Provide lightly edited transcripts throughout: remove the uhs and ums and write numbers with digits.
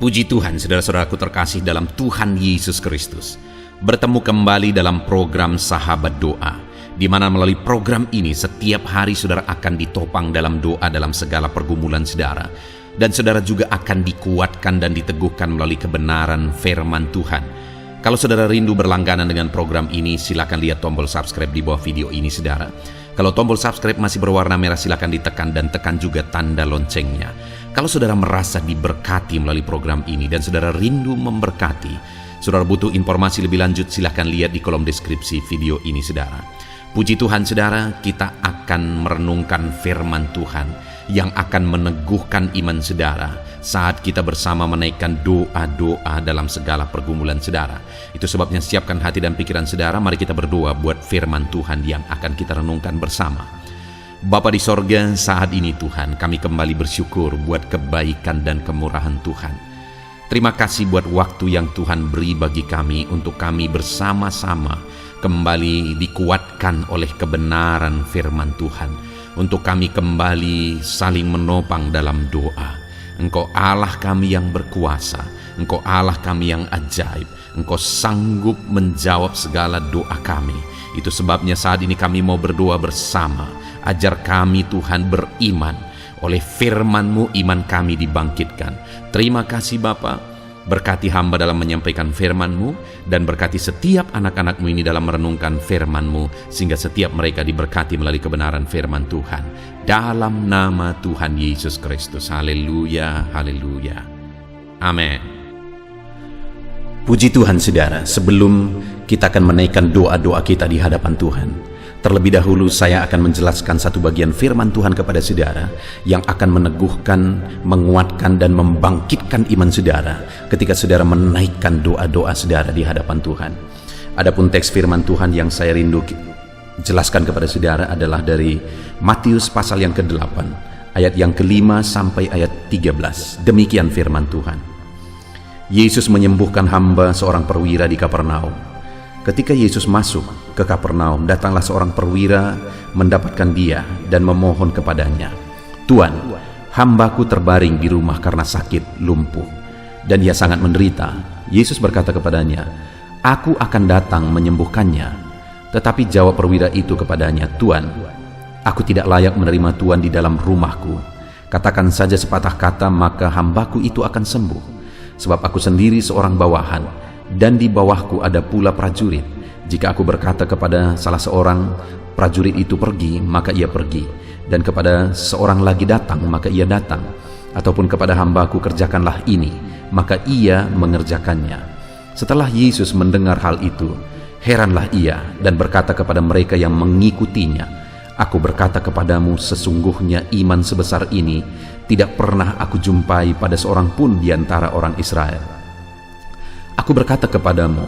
Puji Tuhan, saudara-saudaraku terkasih dalam Tuhan Yesus Kristus. Bertemu kembali dalam program Sahabat Doa, di mana melalui program ini setiap hari saudara akan ditopang dalam doa dalam segala pergumulan saudara. Dan saudara juga akan dikuatkan dan diteguhkan melalui kebenaran firman Tuhan. Kalau saudara rindu berlangganan dengan program ini, silakan lihat tombol subscribe di bawah video ini saudara. Kalau tombol subscribe masih berwarna merah, silakan ditekan dan tekan juga tanda loncengnya. Kalau saudara merasa diberkati melalui program ini dan saudara rindu memberkati, saudara butuh informasi lebih lanjut, silakan lihat di kolom deskripsi video ini saudara. Puji Tuhan saudara, kita akan merenungkan firman Tuhan yang akan meneguhkan iman saudara saat kita bersama menaikkan doa-doa dalam segala pergumulan saudara. Itu sebabnya siapkan hati dan pikiran saudara, mari kita berdoa buat firman Tuhan yang akan kita renungkan bersama. Bapa di sorga, saat ini Tuhan, kami kembali bersyukur buat kebaikan dan kemurahan Tuhan. Terima kasih buat waktu yang Tuhan beri bagi kami untuk kami bersama-sama kembali dikuatkan oleh kebenaran firman Tuhan. Untuk kami kembali saling menopang dalam doa. Engkau Allah kami yang berkuasa, Engkau Allah kami yang ajaib, Engkau sanggup menjawab segala doa kami. Itu sebabnya saat ini kami mau berdoa bersama. Ajar kami Tuhan beriman. Oleh firman-Mu iman kami dibangkitkan. Terima kasih Bapa. Berkati hamba dalam menyampaikan firman-Mu, dan berkati setiap anak-anak-Mu ini dalam merenungkan firman-Mu, sehingga setiap mereka diberkati melalui kebenaran firman Tuhan. Dalam nama Tuhan Yesus Kristus. Haleluya, haleluya. Amin. Puji Tuhan saudara, sebelum kita akan menaikkan doa-doa kita di hadapan Tuhan, terlebih dahulu saya akan menjelaskan satu bagian firman Tuhan kepada saudara yang akan meneguhkan, menguatkan, dan membangkitkan iman saudara ketika saudara menaikkan doa-doa saudara di hadapan Tuhan. Adapun teks firman Tuhan yang saya rindu jelaskan kepada saudara adalah dari Matius pasal yang ke-8, ayat yang ke-5 sampai ayat 13. Demikian firman Tuhan. Yesus menyembuhkan hamba seorang perwira di Kapernaum. Ketika Yesus masuk ke Kapernaum, datanglah seorang perwira mendapatkan dia dan memohon kepadanya, "Tuan, hambaku terbaring di rumah karena sakit lumpuh, dan ia sangat menderita." Yesus berkata kepadanya, "Aku akan datang menyembuhkannya." Tetapi jawab perwira itu kepadanya, "Tuan, aku tidak layak menerima Tuan di dalam rumahku. Katakan saja sepatah kata, maka hambaku itu akan sembuh. Sebab aku sendiri seorang bawahan, dan di bawahku ada pula prajurit. Jika aku berkata kepada salah seorang prajurit itu pergi, maka ia pergi, dan kepada seorang lagi datang, maka ia datang, ataupun kepada hambaku kerjakanlah ini, maka ia mengerjakannya." Setelah Yesus mendengar hal itu, heranlah ia dan berkata kepada mereka yang mengikutinya, "Aku berkata kepadamu, sesungguhnya iman sebesar ini tidak pernah aku jumpai pada seorang pun di antara orang Israel. Aku berkata kepadamu,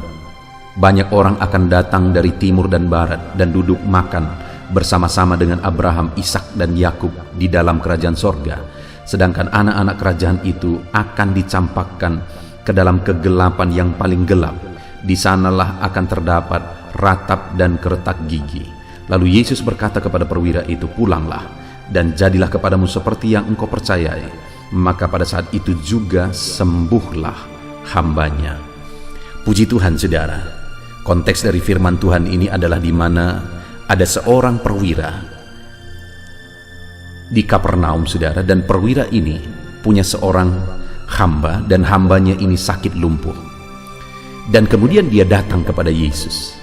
banyak orang akan datang dari timur dan barat dan duduk makan bersama-sama dengan Abraham, Ishak, dan Yakub di dalam kerajaan sorga. Sedangkan anak-anak kerajaan itu akan dicampakkan ke dalam kegelapan yang paling gelap. Di sanalah akan terdapat ratap dan keretak gigi." Lalu Yesus berkata kepada perwira itu, "Pulanglah, dan jadilah kepadamu seperti yang engkau percayai." Maka pada saat itu juga sembuhlah hambanya. Puji Tuhan saudara, konteks dari firman Tuhan ini adalah di mana ada seorang perwira di Kapernaum saudara, dan perwira ini punya seorang hamba, dan hambanya ini sakit lumpuh. Dan kemudian dia datang kepada Yesus.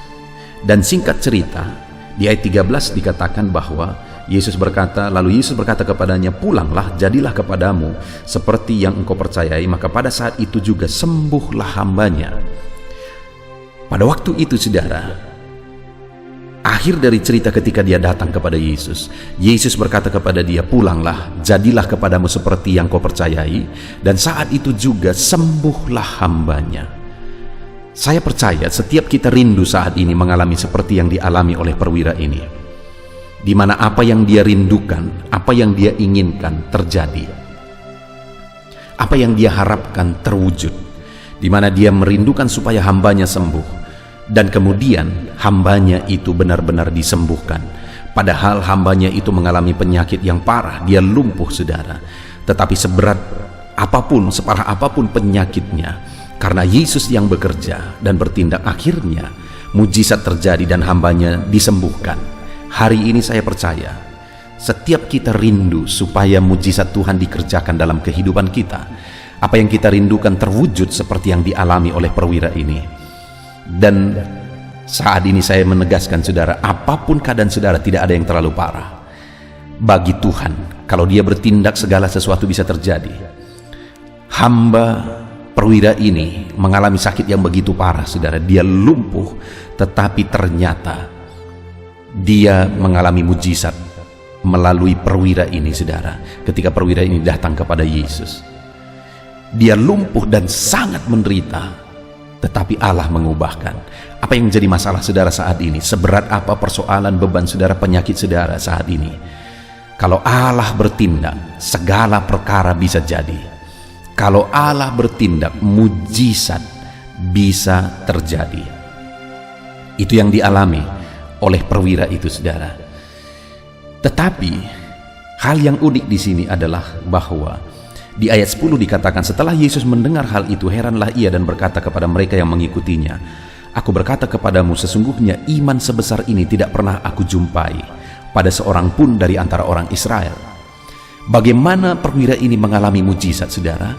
Dan singkat cerita, di ayat 13 dikatakan bahwa lalu Yesus berkata kepadanya, "Pulanglah, jadilah kepadamu seperti yang engkau percayai." Maka pada saat itu juga sembuhlah hambanya. Pada waktu itu saudara, akhir dari cerita ketika dia datang kepada Yesus, Yesus berkata kepada dia, "Pulanglah, jadilah kepadamu seperti yang kau percayai." Dan saat itu juga sembuhlah hambanya. Saya percaya setiap kita rindu saat ini mengalami seperti yang dialami oleh perwira ini, di mana apa yang dia rindukan, apa yang dia inginkan terjadi, apa yang dia harapkan terwujud, di mana dia merindukan supaya hambanya sembuh, dan kemudian hambanya itu benar-benar disembuhkan. Padahal hambanya itu mengalami penyakit yang parah, dia lumpuh saudara. Tetapi seberat apapun, separah apapun penyakitnya, karena Yesus yang bekerja dan bertindak, akhirnya mujizat terjadi dan hambanya disembuhkan. Hari ini saya percaya setiap kita rindu supaya mujizat Tuhan dikerjakan dalam kehidupan kita. Apa yang kita rindukan terwujud seperti yang dialami oleh perwira ini. Dan saat ini saya menegaskan saudara, apapun keadaan saudara, tidak ada yang terlalu parah. Bagi Tuhan, kalau Dia bertindak, segala sesuatu bisa terjadi. Hamba perwira ini mengalami sakit yang begitu parah, saudara. Dia lumpuh, tetapi ternyata dia mengalami mujizat melalui perwira ini, saudara. Ketika perwira ini datang kepada Yesus, dia lumpuh dan sangat menderita, tetapi Allah mengubahkan. Apa yang menjadi masalah saudara saat ini? Seberat apa persoalan, beban saudara, penyakit saudara saat ini? Kalau Allah bertindak, segala perkara bisa jadi. Kalau Allah bertindak, mujizat bisa terjadi. Itu yang dialami oleh perwira itu, saudara. Tetapi hal yang unik di sini adalah bahwa di ayat 10 dikatakan, setelah Yesus mendengar hal itu, heranlah ia dan berkata kepada mereka yang mengikutinya, aku berkata kepadamu, sesungguhnya iman sebesar ini tidak pernah aku jumpai pada seorang pun dari antara orang Israel. Bagaimana perwira ini mengalami mujizat, saudara?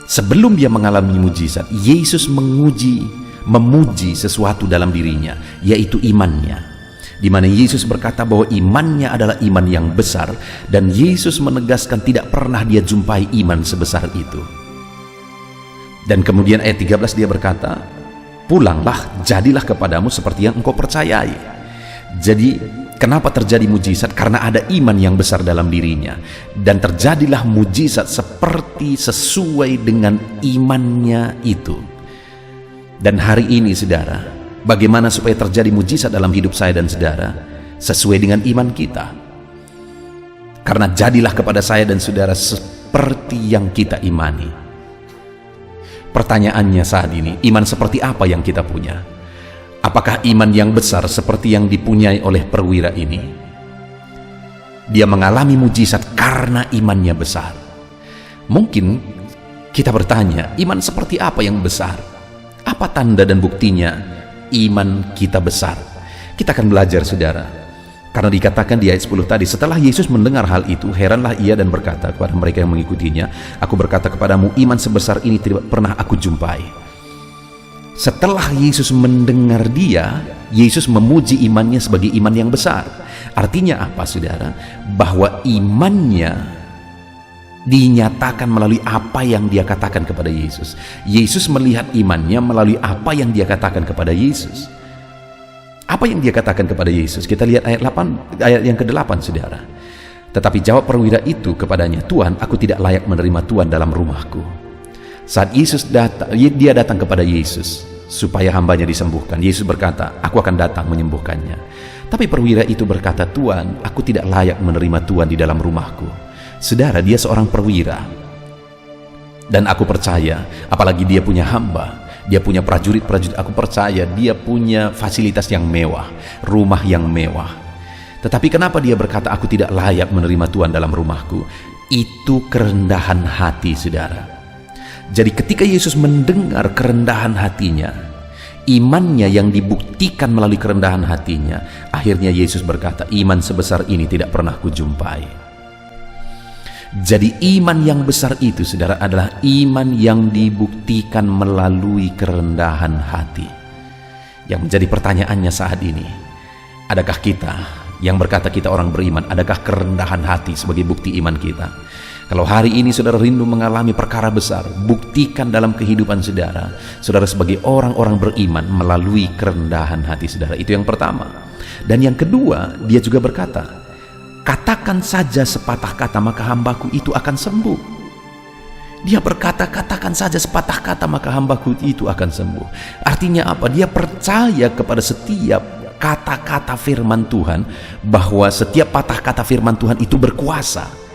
Sebelum dia mengalami mujizat, Yesus memuji sesuatu dalam dirinya, yaitu imannya. Di mana Yesus berkata bahwa imannya adalah iman yang besar, dan Yesus menegaskan tidak pernah dia jumpai iman sebesar itu. Dan kemudian ayat 13 dia berkata, pulanglah, jadilah kepadamu seperti yang engkau percayai. Jadi kenapa terjadi mujizat? Karena ada iman yang besar dalam dirinya, dan terjadilah mujizat seperti sesuai dengan imannya itu. Dan hari ini, saudara, bagaimana supaya terjadi mujizat dalam hidup saya dan saudara? Sesuai dengan iman kita. Karena jadilah kepada saya dan saudara seperti yang kita imani. Pertanyaannya saat ini, iman seperti apa yang kita punya? Apakah iman yang besar seperti yang dipunyai oleh perwira ini? Dia mengalami mujizat karena imannya besar. Mungkin kita bertanya, iman seperti apa yang besar? Apa tanda dan buktinya iman kita besar? Kita akan belajar, saudara. Karena dikatakan di ayat 10 tadi, setelah Yesus mendengar hal itu, heranlah ia dan berkata kepada mereka yang mengikutinya, aku berkata kepadamu, iman sebesar ini tidak pernah aku jumpai. Setelah Yesus mendengar dia, Yesus memuji imannya sebagai iman yang besar. Artinya apa, saudara? Bahwa imannya dinyatakan melalui apa yang dia katakan kepada Yesus. Yesus melihat imannya melalui apa yang dia katakan kepada Yesus. Apa yang dia katakan kepada Yesus? Kita lihat ayat yang ke-8, saudara. Tetapi jawab perwira itu kepadanya, Tuhan, aku tidak layak menerima Tuhan dalam rumahku. Saat Yesus datang, dia datang kepada Yesus supaya hambanya disembuhkan. Yesus berkata, aku akan datang menyembuhkannya. Tapi perwira itu berkata, Tuhan, aku tidak layak menerima Tuhan di dalam rumahku. Saudara, dia seorang perwira. Dan aku percaya, apalagi dia punya hamba, dia punya prajurit-prajurit, aku percaya dia punya fasilitas yang mewah, rumah yang mewah. Tetapi kenapa dia berkata, aku tidak layak menerima Tuhan dalam rumahku? Itu kerendahan hati, saudara. Jadi ketika Yesus mendengar kerendahan hatinya, imannya yang dibuktikan melalui kerendahan hatinya, akhirnya Yesus berkata, iman sebesar ini tidak pernah kujumpai. Jadi iman yang besar itu, saudara, adalah iman yang dibuktikan melalui kerendahan hati. Yang menjadi pertanyaannya saat ini, adakah kita yang berkata kita orang beriman, adakah kerendahan hati sebagai bukti iman kita? Kalau hari ini saudara rindu mengalami perkara besar, buktikan dalam kehidupan saudara, saudara sebagai orang-orang beriman melalui kerendahan hati saudara. Itu yang pertama. Dan yang kedua, dia juga berkata, katakan saja sepatah kata maka hambaku itu akan sembuh. Dia berkata, katakan saja sepatah kata maka hambaku itu akan sembuh. Artinya apa? Dia percaya kepada setiap kata-kata firman Tuhan, bahwa setiap patah kata firman Tuhan itu berkuasa.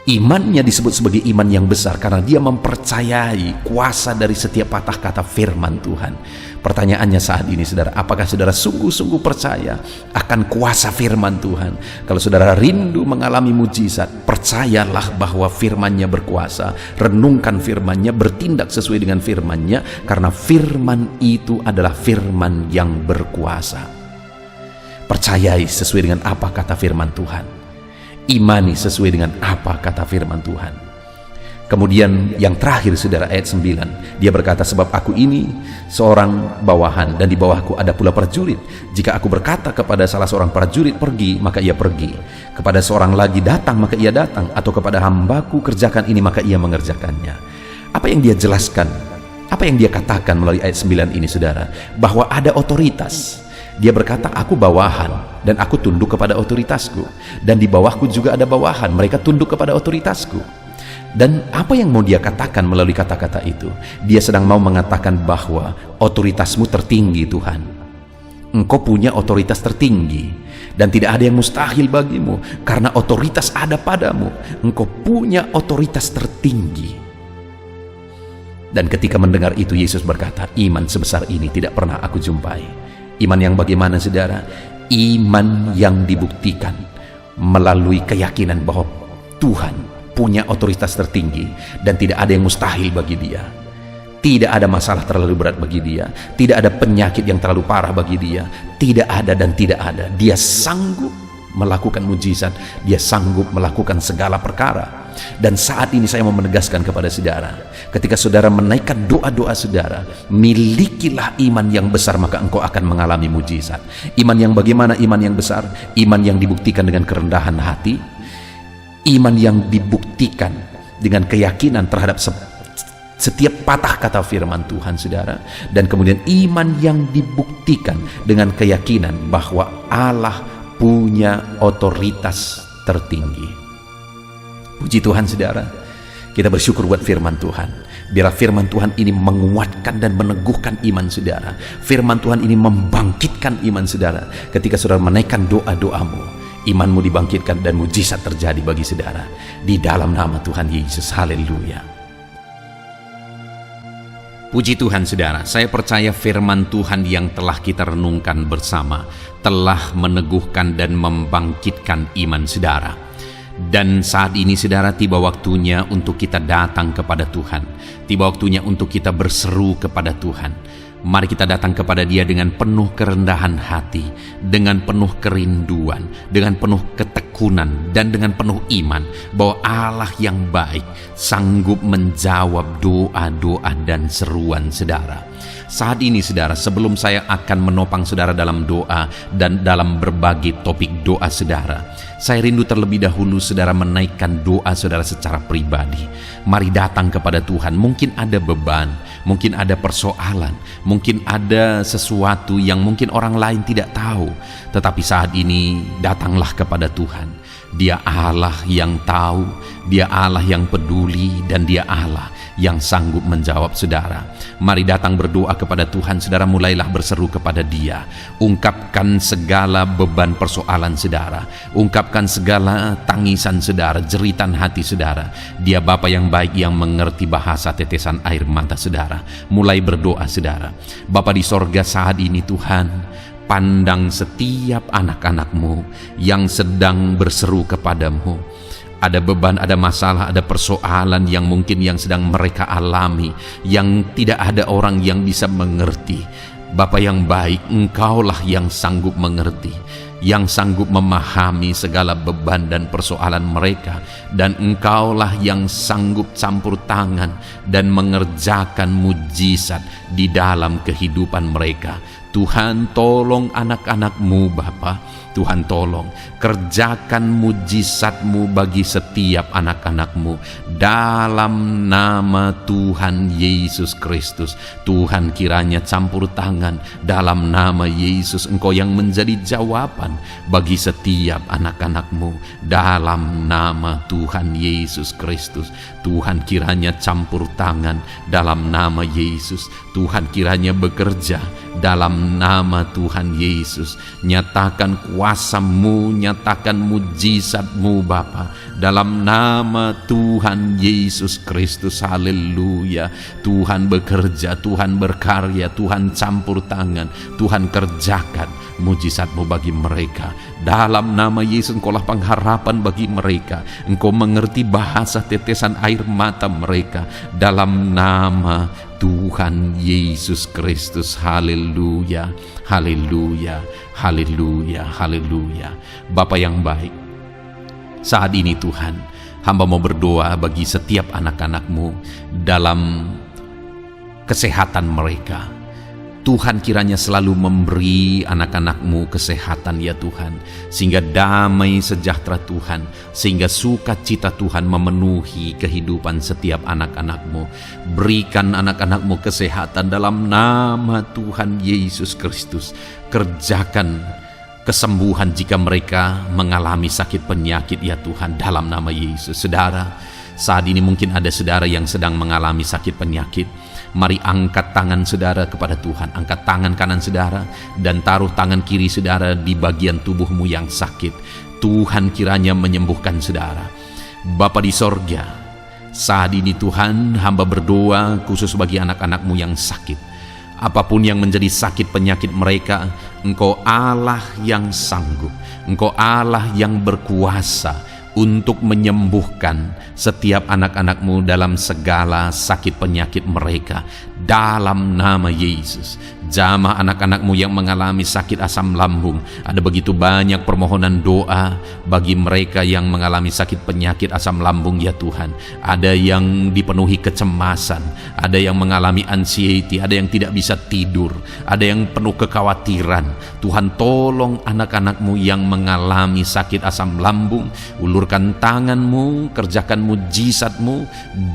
Imannya disebut sebagai iman yang besar karena dia mempercayai kuasa dari setiap patah kata firman Tuhan. Pertanyaannya saat ini, saudara, apakah saudara sungguh-sungguh percaya akan kuasa firman Tuhan? Kalau saudara rindu mengalami mujizat, percayalah bahwa firman-Nya berkuasa. Renungkan firman-Nya, bertindak sesuai dengan firman-Nya, karena firman itu adalah firman yang berkuasa. Percayai sesuai dengan apa kata firman Tuhan. Imani sesuai dengan apa kata firman Tuhan. Kemudian yang terakhir, saudara, ayat 9, dia berkata, sebab aku ini seorang bawahan dan di bawahku ada pula prajurit. Jika aku berkata kepada salah seorang prajurit pergi, maka ia pergi, kepada seorang lagi datang, maka ia datang, atau kepada hambaku kerjakan ini, maka ia mengerjakannya. Apa yang dia jelaskan, apa yang dia katakan melalui ayat 9 ini, saudara, bahwa ada otoritas. Dia berkata, aku bawahan dan aku tunduk kepada otoritasku, dan di bawahku juga ada bawahan, mereka tunduk kepada otoritasku. Dan apa yang mau dia katakan melalui kata-kata itu? Dia sedang mau mengatakan bahwa otoritasmu tertinggi, Tuhan. Engkau punya otoritas tertinggi dan tidak ada yang mustahil bagimu karena otoritas ada padamu. Engkau punya otoritas tertinggi. Dan ketika mendengar itu, Yesus berkata, iman sebesar ini tidak pernah aku jumpai. Iman yang bagaimana, saudara? Iman yang dibuktikan melalui keyakinan bahwa Tuhan punya otoritas tertinggi dan tidak ada yang mustahil bagi dia. Tidak ada masalah terlalu berat bagi dia, tidak ada penyakit yang terlalu parah bagi dia, tidak ada dan tidak ada. Dia sanggup melakukan mujizat, dia sanggup melakukan segala perkara. Dan saat ini saya mau menegaskan kepada saudara, ketika saudara menaikkan doa-doa saudara, milikilah iman yang besar, maka engkau akan mengalami mujizat. Iman yang bagaimana? Iman yang besar, iman yang dibuktikan dengan kerendahan hati, iman yang dibuktikan dengan keyakinan terhadap setiap patah kata firman Tuhan, saudara. Dan kemudian iman yang dibuktikan dengan keyakinan bahwa Allah punya otoritas tertinggi. Puji Tuhan, saudara. Kita bersyukur buat firman Tuhan. Biarlah firman Tuhan ini menguatkan dan meneguhkan iman saudara. Firman Tuhan ini membangkitkan iman saudara. Ketika saudara menaikkan doa-doamu, imanmu dibangkitkan dan mujizat terjadi bagi saudara. Di dalam nama Tuhan Yesus. Haleluya. Puji Tuhan, saudara. Saya percaya firman Tuhan yang telah kita renungkan bersama telah meneguhkan dan membangkitkan iman saudara. Dan saat ini, saudara, tiba waktunya untuk kita datang kepada Tuhan. Tiba waktunya untuk kita berseru kepada Tuhan. Mari kita datang kepada Dia dengan penuh kerendahan hati, dengan penuh kerinduan, dengan penuh ketekunan, dan dengan penuh iman bahwa Allah yang baik sanggup menjawab doa-doa dan seruan saudara. Saat ini, saudara, sebelum saya akan menopang saudara dalam doa dan dalam berbagai topik doa saudara, saya rindu terlebih dahulu saudara menaikkan doa saudara secara pribadi. Mari datang kepada Tuhan. Mungkin ada beban, mungkin ada persoalan, mungkin ada sesuatu yang mungkin orang lain tidak tahu. Tetapi saat ini datanglah kepada Tuhan. Dia Allah yang tahu, Dia Allah yang peduli, dan Dia Allah yang sanggup menjawab saudara. Mari datang berdoa kepada Tuhan, saudara. Mulailah berseru kepada Dia. Ungkapkan segala beban persoalan saudara, ungkapkan segala tangisan saudara, jeritan hati saudara. Dia Bapa yang baik yang mengerti bahasa tetesan air mata saudara. Mulai berdoa, saudara. Bapa di sorga, saat ini Tuhan, pandang setiap anak-anak-Mu yang sedang berseru kepadamu. Ada beban, ada masalah, ada persoalan yang mungkin yang sedang mereka alami, yang tidak ada orang yang bisa mengerti. Bapa yang baik, Engkaulah yang sanggup mengerti, yang sanggup memahami segala beban dan persoalan mereka, dan Engkaulah yang sanggup campur tangan dan mengerjakan mujizat di dalam kehidupan mereka. Tuhan, tolong anak-anak-Mu, Bapa. Tuhan, tolong kerjakan mujizat-Mu bagi setiap anak-anak-Mu dalam nama Tuhan Yesus Kristus. Tuhan, kiranya campur tangan dalam nama Yesus. Engkau yang menjadi jawaban bagi setiap anak-anak-Mu dalam nama Tuhan Yesus Kristus. Tuhan kiranya campur tangan dalam nama Yesus. Tuhan kiranya bekerja dalam nama Tuhan Yesus. Nyatakan kuasa-Mu, nyatakan mujizat-Mu Bapa, dalam nama Tuhan Yesus Kristus. Haleluya. Tuhan bekerja, Tuhan berkarya, Tuhan campur tangan, Tuhan kerjakan mujizat-Mu bagi mereka. Dalam nama Yesus, Engkaulah pengharapan bagi mereka. Engkau mengerti bahasa tetesan air mata mereka. Dalam nama Tuhan Yesus Kristus. Haleluya, haleluya, haleluya, haleluya. Bapa yang baik, saat ini Tuhan, hamba mau berdoa bagi setiap anak-anak-Mu dalam kesehatan mereka. Tuhan kiranya selalu memberi anak-anak-Mu kesehatan ya Tuhan, sehingga damai sejahtera Tuhan, sehingga sukacita Tuhan memenuhi kehidupan setiap anak-anak-Mu. Berikan anak-anak-Mu kesehatan dalam nama Tuhan Yesus Kristus. Kerjakan kesembuhan jika mereka mengalami sakit penyakit ya Tuhan, dalam nama Yesus. Saudara, saat ini mungkin ada saudara yang sedang mengalami sakit penyakit. Mari angkat tangan saudara kepada Tuhan. Angkat tangan kanan saudara dan taruh tangan kiri saudara di bagian tubuhmu yang sakit. Tuhan kiranya menyembuhkan saudara. Bapa di sorga, saat ini Tuhan, hamba berdoa khusus bagi anak-anak-Mu yang sakit. Apapun yang menjadi sakit penyakit mereka, Engkau Allah yang sanggup, Engkau Allah yang berkuasa untuk menyembuhkan setiap anak-anak-Mu dalam segala sakit penyakit mereka. Dalam nama Yesus, jamah anak-anak-Mu yang mengalami sakit asam lambung. Ada begitu banyak permohonan doa bagi mereka yang mengalami sakit penyakit asam lambung ya Tuhan. Ada yang dipenuhi kecemasan, ada yang mengalami anxiety, ada yang tidak bisa tidur, ada yang penuh kekhawatiran. Tuhan, tolong anak-anak-Mu yang mengalami sakit asam lambung. Ulurkan tangan-Mu, kerjakan mujizat-Mu,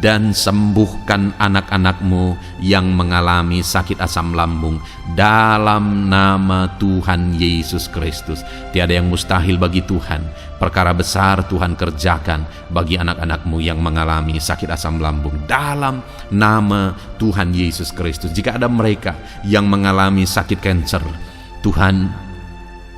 dan sembuhkan anak-anak-Mu yang mengalami sakit asam lambung dalam nama Tuhan Yesus Kristus. Tiada yang mustahil bagi Tuhan. Perkara besar Tuhan kerjakan bagi anak-anak-Mu yang mengalami sakit asam lambung dalam nama Tuhan Yesus Kristus. Jika ada mereka yang mengalami sakit kanker, Tuhan,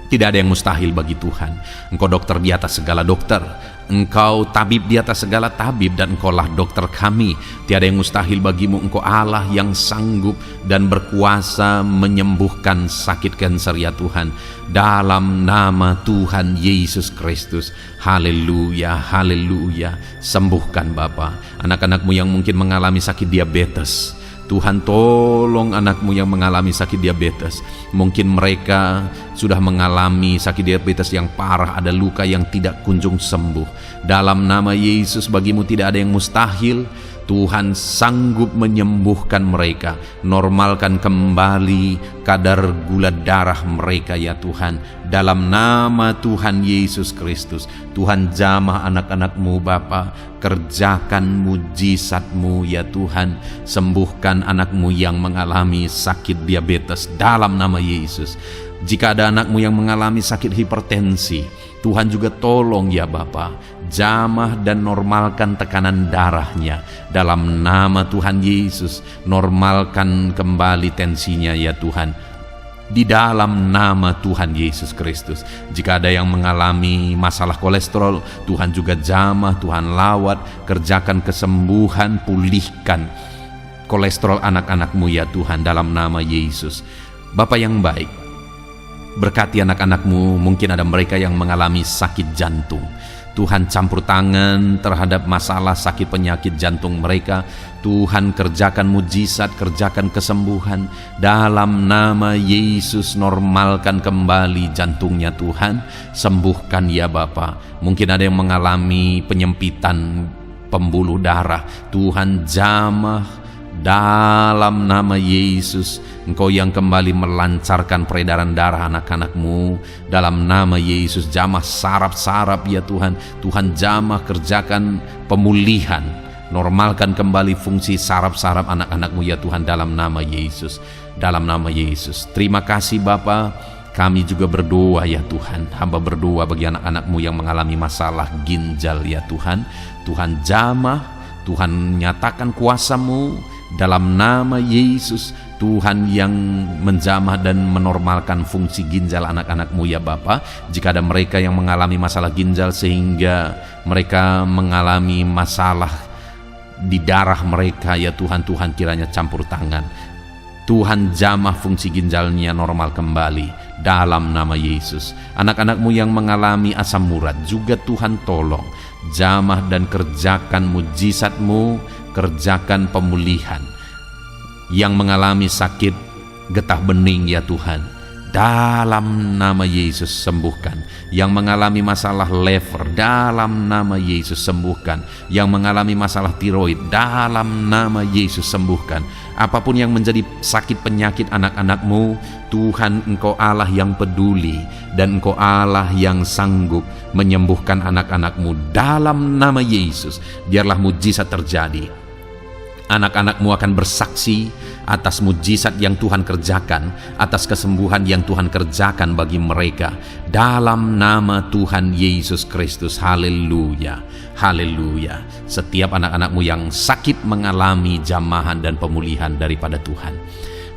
tidak ada yang mustahil bagi Tuhan. Engkau dokter di atas segala dokter, Engkau tabib di atas segala tabib, dan Engkaulah dokter kami. Tiada yang mustahil bagimu. Engkau Allah yang sanggup dan berkuasa menyembuhkan sakit kanker ya Tuhan, dalam nama Tuhan Yesus Kristus. Haleluya, haleluya. Sembuhkan Bapa anak-anak-Mu yang mungkin mengalami sakit diabetes. Tuhan, tolong anak-Mu yang mengalami sakit diabetes. Mungkin mereka sudah mengalami sakit diabetes yang parah, ada luka yang tidak kunjung sembuh. Dalam nama Yesus, bagimu tidak ada yang mustahil. Tuhan sanggup menyembuhkan mereka. Normalkan kembali kadar gula darah mereka ya Tuhan, dalam nama Tuhan Yesus Kristus. Tuhan, jamah anak-anak-Mu Bapa, kerjakan mujizat-Mu ya Tuhan. Sembuhkan anak-Mu yang mengalami sakit diabetes dalam nama Yesus. Jika ada anak-Mu yang mengalami sakit hipertensi, Tuhan juga tolong ya Bapa, jamah dan normalkan tekanan darahnya dalam nama Tuhan Yesus. Normalkan kembali tensinya ya Tuhan, di dalam nama Tuhan Yesus Kristus. Jika ada yang mengalami masalah kolesterol, Tuhan juga jamah, Tuhan lawat, kerjakan kesembuhan, pulihkan kolesterol anak-anak-Mu ya Tuhan, dalam nama Yesus. Bapa yang baik, berkati anak-anak-Mu. Mungkin ada mereka yang mengalami sakit jantung. Tuhan, campur tangan terhadap masalah sakit penyakit jantung mereka. Tuhan, kerjakan mujizat, kerjakan kesembuhan dalam nama Yesus. Normalkan kembali jantungnya Tuhan, sembuhkan ya Bapa. Mungkin ada yang mengalami penyempitan pembuluh darah. Tuhan, jamah dalam nama Yesus. Engkau yang kembali melancarkan peredaran darah anak-anak-Mu dalam nama Yesus. Jamah saraf-saraf ya Tuhan. Tuhan, jamah, kerjakan pemulihan, normalkan kembali fungsi saraf-saraf anak-anak-Mu ya Tuhan, dalam nama Yesus, dalam nama Yesus. Terima kasih Bapa. Kami juga berdoa ya Tuhan, hamba berdoa bagi anak-anak-Mu yang mengalami masalah ginjal ya Tuhan. Tuhan, jamah, Tuhan nyatakan kuasa-Mu dalam nama Yesus. Tuhan yang menjamah dan menormalkan fungsi ginjal anak-anak-Mu ya Bapa. Jika ada mereka yang mengalami masalah ginjal sehingga mereka mengalami masalah di darah mereka ya Tuhan, Tuhan kiranya campur tangan. Tuhan jamah fungsi ginjalnya normal kembali dalam nama Yesus. Anak-anak-Mu yang mengalami asam urat juga Tuhan tolong, jamah dan kerjakan mujizat-Mu, kerjakan pemulihan. Yang mengalami sakit getah bening ya Tuhan, dalam nama Yesus sembuhkan. Yang mengalami masalah lever, dalam nama Yesus sembuhkan. Yang mengalami masalah tiroid, dalam nama Yesus sembuhkan. Apapun yang menjadi sakit penyakit anak-anak-Mu, Tuhan, Engkau Allah yang peduli dan Engkau Allah yang sanggup menyembuhkan anak-anak-Mu dalam nama Yesus. Biarlah mujizat terjadi. Anak-anak-Mu akan bersaksi atas mujizat yang Tuhan kerjakan, atas kesembuhan yang Tuhan kerjakan bagi mereka dalam nama Tuhan Yesus Kristus. Haleluya, haleluya. Setiap anak-anak-Mu yang sakit mengalami jamahan dan pemulihan daripada Tuhan.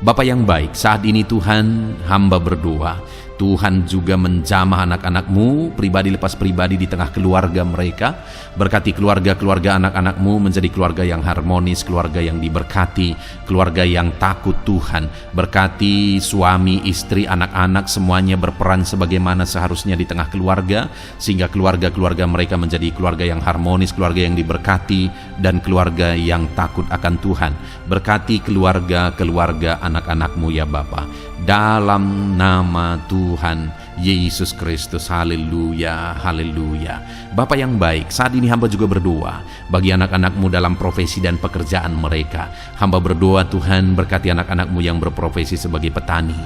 Bapa yang baik, saat ini Tuhan, hamba berdoa, Tuhan juga menjamah anak-anak-Mu pribadi lepas pribadi di tengah keluarga mereka. Berkati keluarga-keluarga anak-anak-Mu menjadi keluarga yang harmonis, keluarga yang diberkati, keluarga yang takut Tuhan. Berkati suami, istri, anak-anak semuanya berperan sebagaimana seharusnya di tengah keluarga, sehingga keluarga-keluarga mereka menjadi keluarga yang harmonis, keluarga yang diberkati, dan keluarga yang takut akan Tuhan. Berkati keluarga-keluarga anak-anak-Mu ya Bapa, dalam nama Tuhan Yesus Kristus. Haleluya, haleluya. Bapa yang baik, saat ini hamba juga berdoa bagi anak-anak-Mu dalam profesi dan pekerjaan mereka. Hamba berdoa Tuhan, berkati anak-anak-Mu yang berprofesi sebagai petani.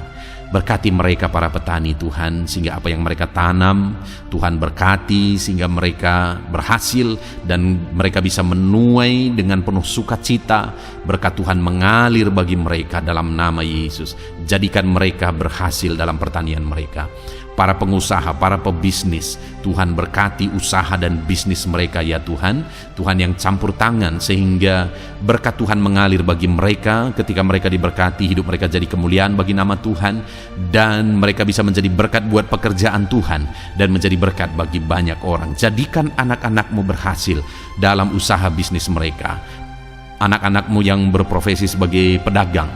Berkati mereka para petani Tuhan, sehingga apa yang mereka tanam Tuhan berkati, sehingga mereka berhasil dan mereka bisa menuai dengan penuh sukacita. Berkat Tuhan mengalir bagi mereka dalam nama Yesus. Jadikan mereka berhasil dalam pertanian mereka. Para pengusaha, para pebisnis, Tuhan berkati usaha dan bisnis mereka ya Tuhan. Tuhan yang campur tangan sehingga berkat Tuhan mengalir bagi mereka. Ketika mereka diberkati, hidup mereka jadi kemuliaan bagi nama Tuhan, dan mereka bisa menjadi berkat buat pekerjaan Tuhan dan menjadi berkat bagi banyak orang. Jadikan anak-anak-Mu berhasil dalam usaha bisnis mereka. Anak-anak-Mu yang berprofesi sebagai pedagang,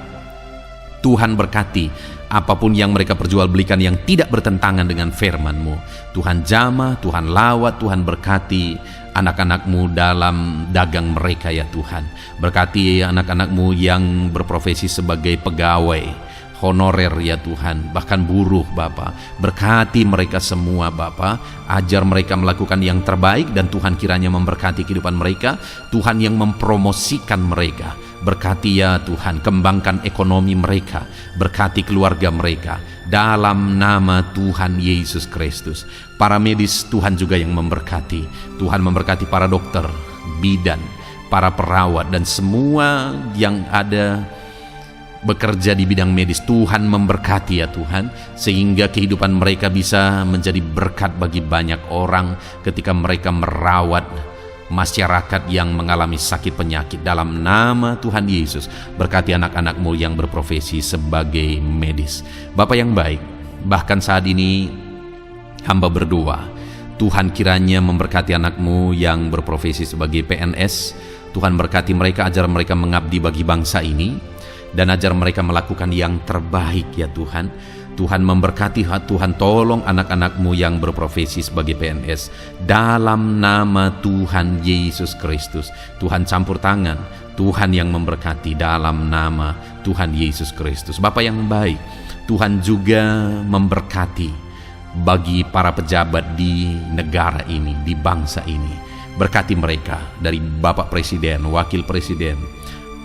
Tuhan berkati apapun yang mereka perjualbelikan yang tidak bertentangan dengan firman-Mu. Tuhan jamah, Tuhan lawat, Tuhan berkati anak-anak-Mu dalam dagang mereka ya Tuhan. Berkati anak-anak-Mu yang berprofesi sebagai pegawai honorer ya Tuhan, bahkan buruh Bapa. Berkati mereka semua Bapa, ajar mereka melakukan yang terbaik, dan Tuhan kiranya memberkati kehidupan mereka. Tuhan yang mempromosikan mereka. Berkati ya Tuhan, kembangkan ekonomi mereka, berkati keluarga mereka dalam nama Tuhan Yesus Kristus. Para medis Tuhan juga yang memberkati. Tuhan memberkati para dokter, bidan, para perawat, dan semua yang ada bekerja di bidang medis. Tuhan memberkati ya Tuhan, sehingga kehidupan mereka bisa menjadi berkat bagi banyak orang ketika mereka merawat masyarakat yang mengalami sakit penyakit dalam nama Tuhan Yesus. Berkati anak-anak-Mu yang berprofesi sebagai medis. Bapa yang baik, bahkan saat ini hamba berdoa, Tuhan kiranya memberkati anak-Mu yang berprofesi sebagai PNS. Tuhan berkati mereka, ajar mereka mengabdi bagi bangsa ini, dan ajar mereka melakukan yang terbaik ya Tuhan. Tuhan memberkati, Tuhan tolong anak-anak-Mu yang berprofesi sebagai PNS dalam nama Tuhan Yesus Kristus. Tuhan campur tangan, Tuhan yang memberkati dalam nama Tuhan Yesus Kristus. Bapa yang baik, Tuhan juga memberkati bagi para pejabat di negara ini, di bangsa ini. Berkati mereka dari Bapak Presiden, Wakil Presiden,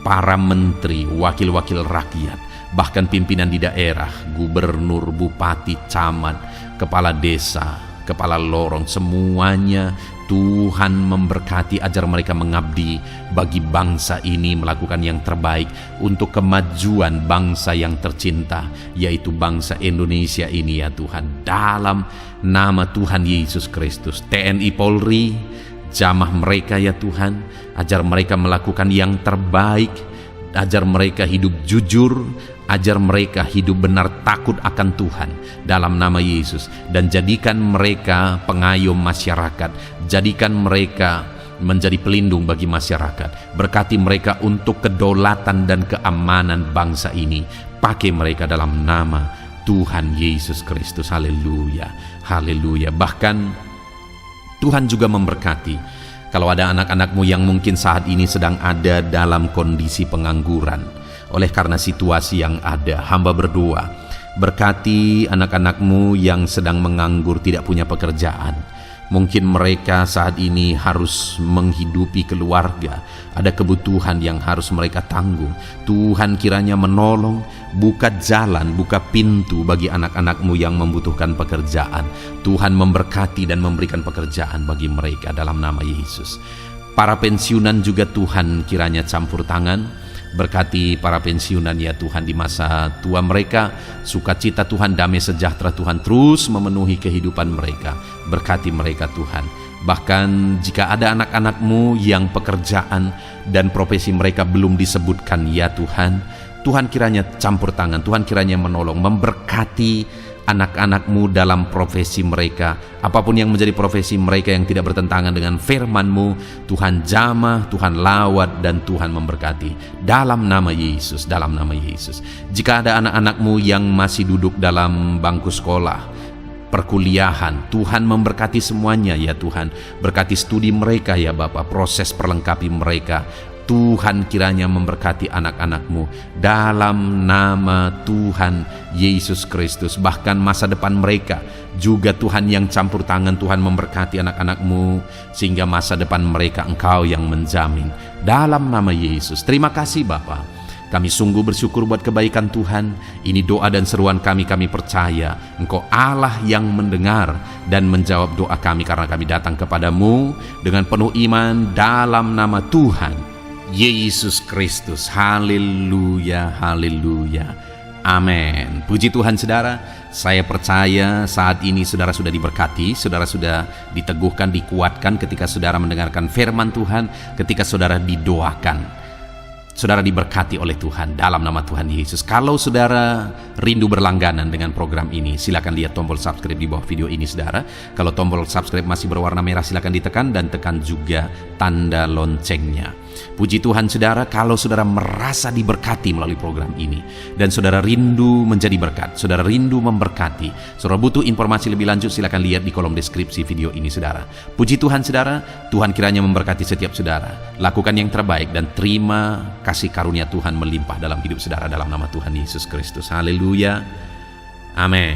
para menteri, wakil-wakil rakyat, bahkan pimpinan di daerah, gubernur, bupati, camat, kepala desa, kepala lorong, semuanya Tuhan memberkati, ajar mereka mengabdi bagi bangsa ini, melakukan yang terbaik untuk kemajuan bangsa yang tercinta, yaitu bangsa Indonesia ini ya Tuhan. Dalam nama Tuhan Yesus Kristus, TNI Polri Jamah mereka ya Tuhan, ajar mereka melakukan yang terbaik, ajar mereka hidup jujur, ajar mereka hidup benar takut akan Tuhan dalam nama Yesus. Dan jadikan mereka pengayom masyarakat, jadikan mereka menjadi pelindung bagi masyarakat. Berkati mereka untuk kedaulatan dan keamanan bangsa ini. Pakai mereka dalam nama Tuhan Yesus Kristus. Haleluya, haleluya. Bahkan Tuhan juga memberkati kalau ada anak-anakmu yang mungkin saat ini sedang ada dalam kondisi pengangguran oleh karena situasi yang ada. Hamba berdoa, berkati anak-anakmu yang sedang menganggur, tidak punya pekerjaan. Mungkin mereka saat ini harus menghidupi keluarga, ada kebutuhan yang harus mereka tanggung. Tuhan kiranya menolong, buka jalan, buka pintu bagi anak-anakmu yang membutuhkan pekerjaan. Tuhan memberkati dan memberikan pekerjaan bagi mereka dalam nama Yesus. Para pensiunan juga Tuhan kiranya campur tangan. Berkati para pensiunan ya Tuhan di masa tua mereka. Sukacita Tuhan, damai sejahtera Tuhan terus memenuhi kehidupan mereka. Berkati mereka Tuhan. Bahkan jika ada anak-anakmu yang pekerjaan dan profesi mereka belum disebutkan ya Tuhan, Tuhan kiranya campur tangan, Tuhan kiranya menolong, memberkati anak-anakmu dalam profesi mereka. Apapun yang menjadi profesi mereka yang tidak bertentangan dengan firman-Mu, Tuhan jamah, Tuhan lawat, dan Tuhan memberkati dalam nama Yesus, dalam nama Yesus. Jika ada anak-anakmu yang masih duduk dalam bangku sekolah, perkuliahan, Tuhan memberkati semuanya ya Tuhan. Berkati studi mereka ya Bapa, proses perlengkapi mereka. Tuhan kiranya memberkati anak-anakmu dalam nama Tuhan Yesus Kristus. Bahkan masa depan mereka juga Tuhan yang campur tangan. Tuhan memberkati anak-anakmu sehingga masa depan mereka Engkau yang menjamin dalam nama Yesus. Terima kasih Bapa. Kami sungguh bersyukur buat kebaikan Tuhan. Ini doa dan seruan kami percaya Engkau Allah yang mendengar dan menjawab doa kami, karena kami datang kepadamu dengan penuh iman dalam nama Tuhan Yesus Kristus. Haleluya, haleluya, amin. Puji Tuhan saudara, saya percaya saat ini saudara sudah diberkati, saudara sudah diteguhkan, dikuatkan ketika saudara mendengarkan firman Tuhan, ketika saudara didoakan. Saudara diberkati oleh Tuhan dalam nama Tuhan Yesus. Kalau saudara rindu berlangganan dengan program ini, silakan lihat tombol subscribe di bawah video ini saudara. Kalau tombol subscribe masih berwarna merah, silakan ditekan dan tekan juga tanda loncengnya. Puji Tuhan saudara, kalau saudara merasa diberkati melalui program ini dan saudara rindu menjadi berkat, saudara rindu memberkati, saudara butuh informasi lebih lanjut, silakan lihat di kolom deskripsi video ini saudara. Puji Tuhan saudara, Tuhan kiranya memberkati setiap saudara. Lakukan yang terbaik dan terima kasih karunia Tuhan melimpah dalam hidup saudara dalam nama Tuhan Yesus Kristus. Haleluya, amin.